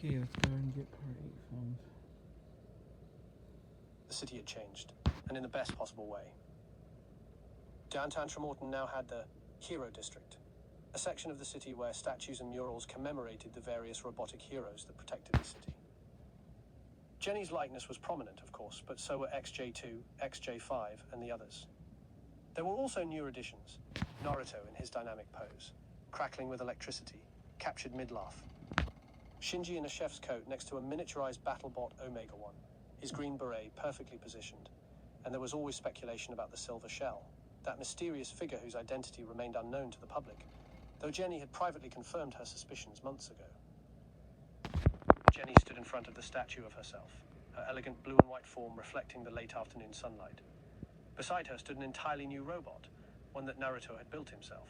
Okay, let's go and get part 8 filmed. The city had changed, and in the best possible way. Downtown Tremorton now had the Hero District, a section of the city where statues and murals commemorated the various robotic heroes that protected the city. Jenny's likeness was prominent, of course, but so were XJ2, XJ5, and the others. There were also new additions. Naruto in his dynamic pose, crackling with electricity, captured mid-laugh. Shinji in a chef's coat next to a miniaturized BattleBot Omega-1, his green beret perfectly positioned, and there was always speculation about the Silver Shell, that mysterious figure whose identity remained unknown to the public, though Jenny had privately confirmed her suspicions months ago. Jenny stood in front of the statue of herself, her elegant blue and white form reflecting the late afternoon sunlight. Beside her stood an entirely new robot, one that Naruto had built himself.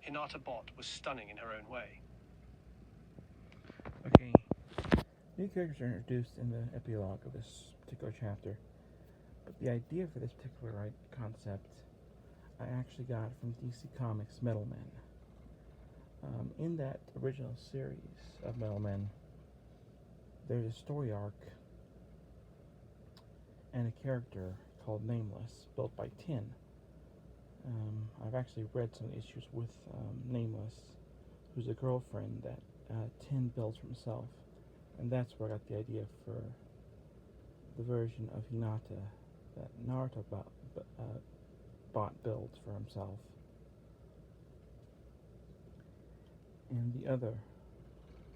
Hinata Bot was stunning in her own way. Okay, new characters are introduced in the epilogue of this particular chapter, but the idea for this particular concept I actually got from DC Comics' Metal Men. In that original series of Metal Men, there's a story arc and a character called Nameless, built by Tin. I've actually read some of the issues with Nameless, who's a girlfriend that Tin builds for himself, and that's where I got the idea for the version of Hinata that Naruto bot builds for himself. And the other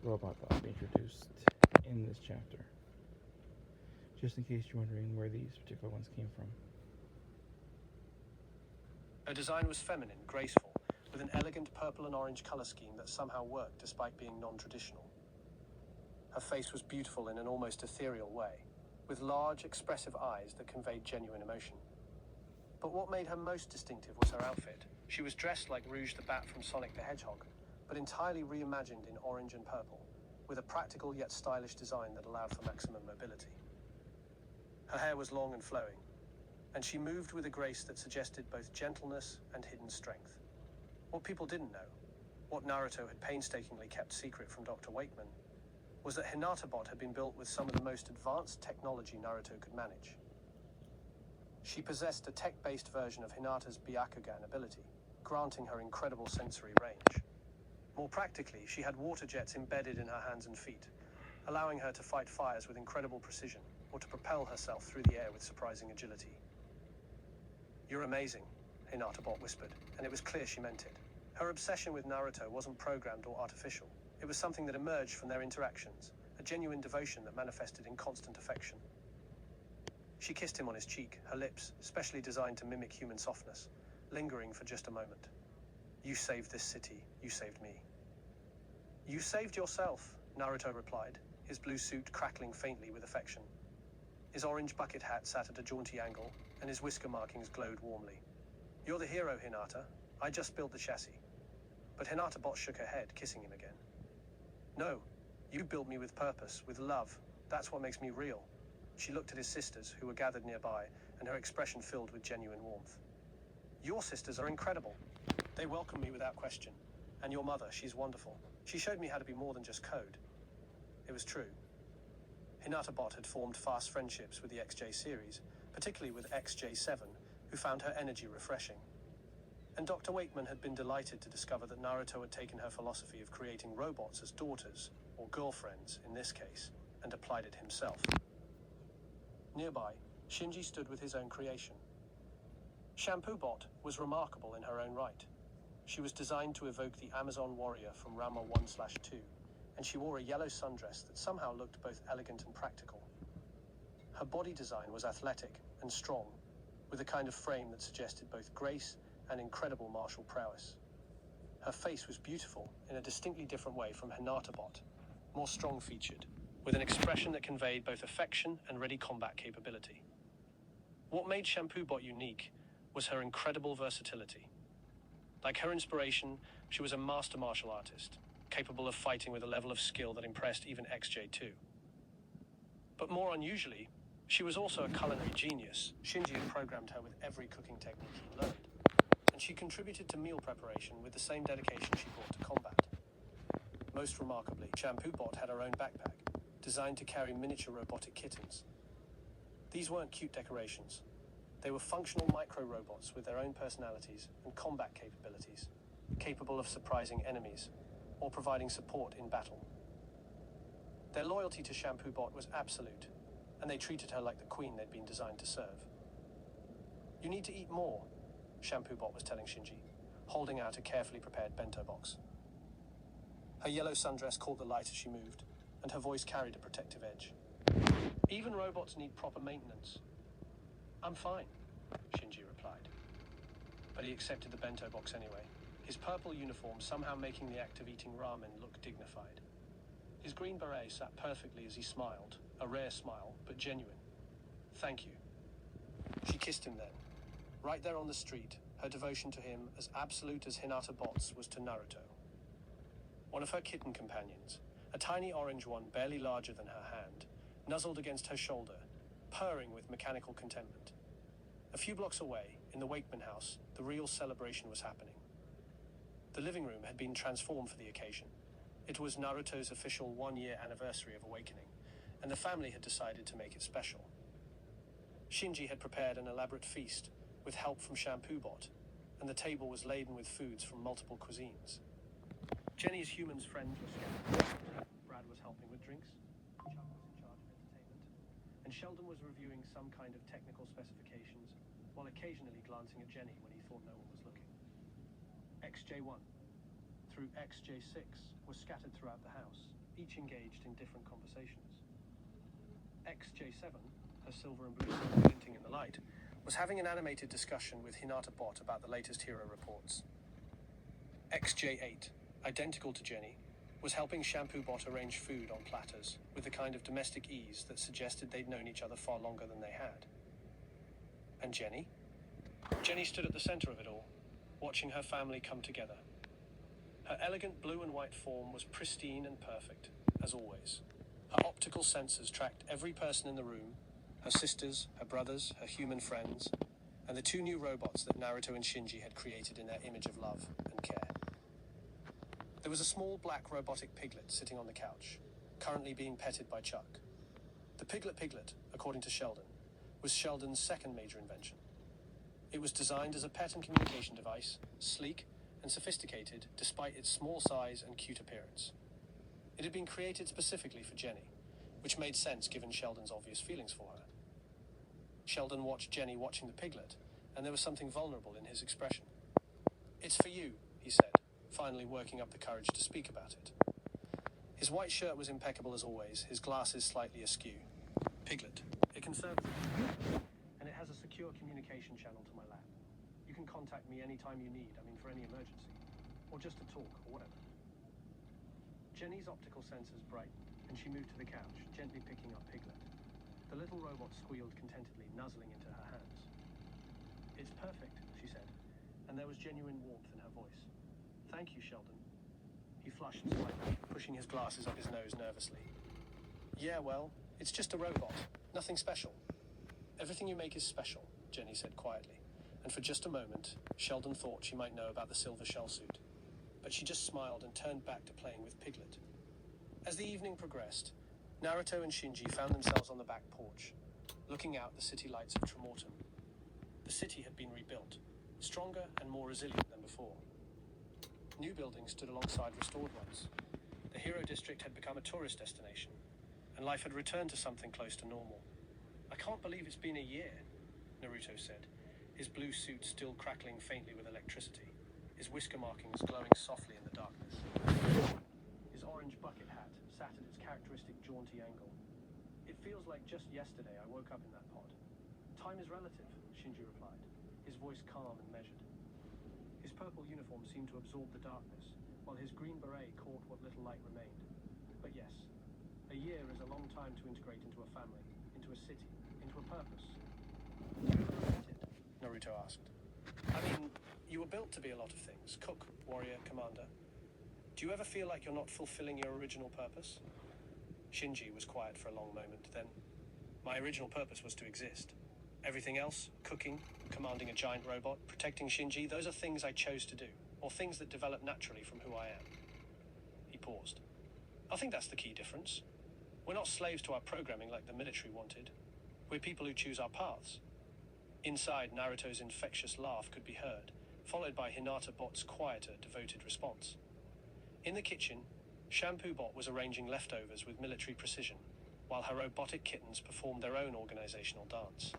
robot that will be introduced in this chapter, just in case you're wondering where these particular ones came from. Her design was feminine, graceful, with an elegant purple and orange color scheme that somehow worked despite being non-traditional. Her face was beautiful in an almost ethereal way, with large, expressive eyes that conveyed genuine emotion. But what made her most distinctive was her outfit. She was dressed like Rouge the Bat from Sonic the Hedgehog, but entirely reimagined in orange and purple, with a practical yet stylish design that allowed for maximum mobility. Her hair was long and flowing, and she moved with a grace that suggested both gentleness and hidden strength. What people didn't know, what Naruto had painstakingly kept secret from Dr. Wakeman, was that Hinata Bot had been built with some of the most advanced technology Naruto could manage. She possessed a tech-based version of Hinata's Byakugan ability, granting her incredible sensory range. More practically, she had water jets embedded in her hands and feet, allowing her to fight fires with incredible precision, or to propel herself through the air with surprising agility. "You're amazing," Hinata Bot whispered, and it was clear she meant it. Her obsession with Naruto wasn't programmed or artificial. It was something that emerged from their interactions, a genuine devotion that manifested in constant affection. She kissed him on his cheek, her lips, specially designed to mimic human softness, lingering for just a moment. "You saved this city, you saved me." "You saved yourself," Naruto replied, his blue suit crackling faintly with affection. His orange bucket hat sat at a jaunty angle, and his whisker markings glowed warmly. "You're the hero, Hinata. I just built the chassis." But Hinata Bot shook her head, kissing him again. "No, you built me with purpose, with love. That's what makes me real." She looked at his sisters, who were gathered nearby, and her expression filled with genuine warmth. "Your sisters are incredible. They welcome me without question. And your mother, she's wonderful. She showed me how to be more than just code." It was true. Hinata Bot had formed fast friendships with the XJ series, particularly with XJ7, who found her energy refreshing. And Dr. Wakeman had been delighted to discover that Naruto had taken her philosophy of creating robots as daughters, or girlfriends in this case, and applied it himself. Nearby, Shinji stood with his own creation. Shampoo Bot was remarkable in her own right. She was designed to evoke the Amazon warrior from Ranma 1/2, and she wore a yellow sundress that somehow looked both elegant and practical. Her body design was athletic and strong, with a kind of frame that suggested both grace and incredible martial prowess. Her face was beautiful in a distinctly different way from Hinata Bot, more strong-featured, with an expression that conveyed both affection and ready combat capability. What made Shampoo Bot unique was her incredible versatility. Like her inspiration, she was a master martial artist, capable of fighting with a level of skill that impressed even XJ2. But more unusually, she was also a culinary genius. Shinji had programmed her with every cooking technique he learned, and she contributed to meal preparation with the same dedication she brought to combat. Most remarkably, Shampoo Bot had her own backpack, designed to carry miniature robotic kittens. These weren't cute decorations. They were functional micro-robots with their own personalities and combat capabilities, capable of surprising enemies or providing support in battle. Their loyalty to Shampoo Bot was absolute, and they treated her like the queen they'd been designed to serve. "You need to eat more," Shampoo Bot was telling Shinji, holding out a carefully prepared bento box. Her yellow sundress caught the light as she moved, and her voice carried a protective edge. "Even robots need proper maintenance." "I'm fine," Shinji replied. But he accepted the bento box anyway, his purple uniform somehow making the act of eating ramen look dignified. His green beret sat perfectly as he smiled, a rare smile, but genuine. "Thank you." She kissed him then. Right there on the street, her devotion to him as absolute as Hinata Bot's was to Naruto. One of her kitten companions, a tiny orange one barely larger than her hand, nuzzled against her shoulder, purring with mechanical contentment. A few blocks away, in the Wakeman house, the real celebration was happening. The living room had been transformed for the occasion. It was Naruto's official 1-year anniversary of awakening, and the family had decided to make it special. Shinji had prepared an elaborate feast, with help from Shampoo Bot, and the table was laden with foods from multiple cuisines. Jenny's humans friends were scattered. Brad was helping with drinks, Chuck was in charge of entertainment, and Sheldon was reviewing some kind of technical specifications, while occasionally glancing at Jenny when he thought no one was looking. XJ1 through XJ6 was scattered throughout the house, each engaged in different conversations. XJ7, her silver and blue sword glinting in the light, was having an animated discussion with Hinata Bot about the latest hero reports. XJ8, identical to Jenny, was helping Shampoo Bot arrange food on platters with the kind of domestic ease that suggested they'd known each other far longer than they had. And Jenny? Jenny stood at the center of it all, watching her family come together. Her elegant blue and white form was pristine and perfect, as always. Her optical sensors tracked every person in the room, her sisters, her brothers, her human friends, and the 2 new robots that Naruto and Shinji had created in their image of love and care. There was a small black robotic piglet sitting on the couch, currently being petted by Chuck. The piglet, according to Sheldon, was Sheldon's second major invention. It was designed as a pet and communication device, sleek and sophisticated despite its small size and cute appearance. It had been created specifically for Jenny, which made sense given Sheldon's obvious feelings for her. Sheldon watched Jenny watching the piglet, and there was something vulnerable in his expression. "It's for you," he said, finally working up the courage to speak about it. His white shirt was impeccable as always, his glasses slightly askew. "Piglet, it concerns me, and it has a secure communication channel to my lab. You can contact me anytime you need, for any emergency, or just to talk, or whatever." Jenny's optical sensors brightened, and she moved to the couch, gently picking up Piglet. The little robot squealed contentedly, nuzzling into her hands. "It's perfect," she said, and there was genuine warmth in her voice. "Thank you, Sheldon." He flushed slightly, pushing his glasses up his nose nervously. "Yeah, well, it's just a robot. Nothing special." "Everything you make is special," Jenny said quietly, and for just a moment, Sheldon thought she might know about the silver shell suit. But she just smiled and turned back to playing with Piglet. As the evening progressed, Naruto and Shinji found themselves on the back porch, looking out the city lights of Tremorton. The city had been rebuilt, stronger and more resilient than before. New buildings stood alongside restored ones. The Hero District had become a tourist destination, and life had returned to something close to normal. "I can't believe it's been a year," Naruto said, his blue suit still crackling faintly with electricity, his whisker markings glowing softly in the darkness. His orange bucket hat sat at its characteristic jaunty angle. "It feels like just yesterday I woke up in that pod." "Time is relative," Shinji replied, his voice calm and measured. His purple uniform seemed to absorb the darkness, while his green beret caught what little light remained. "But yes, a year is a long time to integrate into a family, into a city, into a purpose." "Do you ever regret it?" Naruto asked. You were built to be a lot of things. Cook, warrior, commander. Do you ever feel like you're not fulfilling your original purpose?" Shinji was quiet for a long moment, then, "My original purpose was to exist. Everything else, cooking, commanding a giant robot, protecting Shinji, those are things I chose to do, or things that develop naturally from who I am." He paused. I think that's the key difference. We're not slaves to our programming like the military wanted. We're people who choose our paths. Inside, Naruto's infectious laugh could be heard, followed by Hinata Bot's quieter, devoted response. In the kitchen, Shampoo Bot was arranging leftovers with military precision, while her robotic kittens performed their own organizational dance.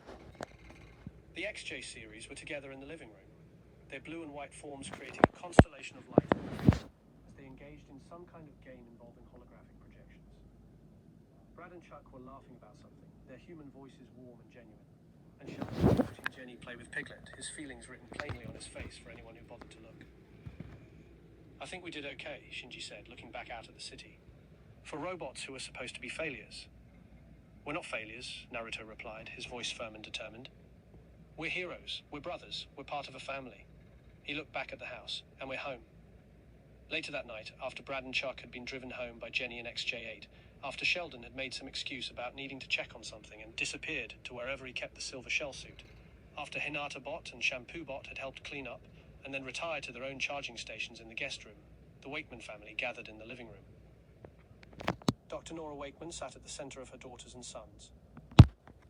The XJ series were together in the living room, their blue and white forms creating a constellation of light as they engaged in some kind of game involving holographic projections. Brad and Chuck were laughing about something, their human voices warm and genuine, and Sheldon was watching Jenny play with Piglet, his feelings written plainly on his face for anyone who bothered to look. I think we did okay, Shinji said, looking back out at the city. For robots who are supposed to be failures. We're not failures, Naruto replied, his voice firm and determined. We're heroes, we're brothers, we're part of a family. He looked back at the house, and we're home. Later that night, after Brad and Chuck had been driven home by Jenny and XJ8, after Sheldon had made some excuse about needing to check on something and disappeared to wherever he kept the silver shell suit, after Hinata Bot and Shampoo Bot had helped clean up, and then retired to their own charging stations in the guest room, the Wakeman family gathered in the living room. Dr. Nora Wakeman sat at the center of her daughters and sons,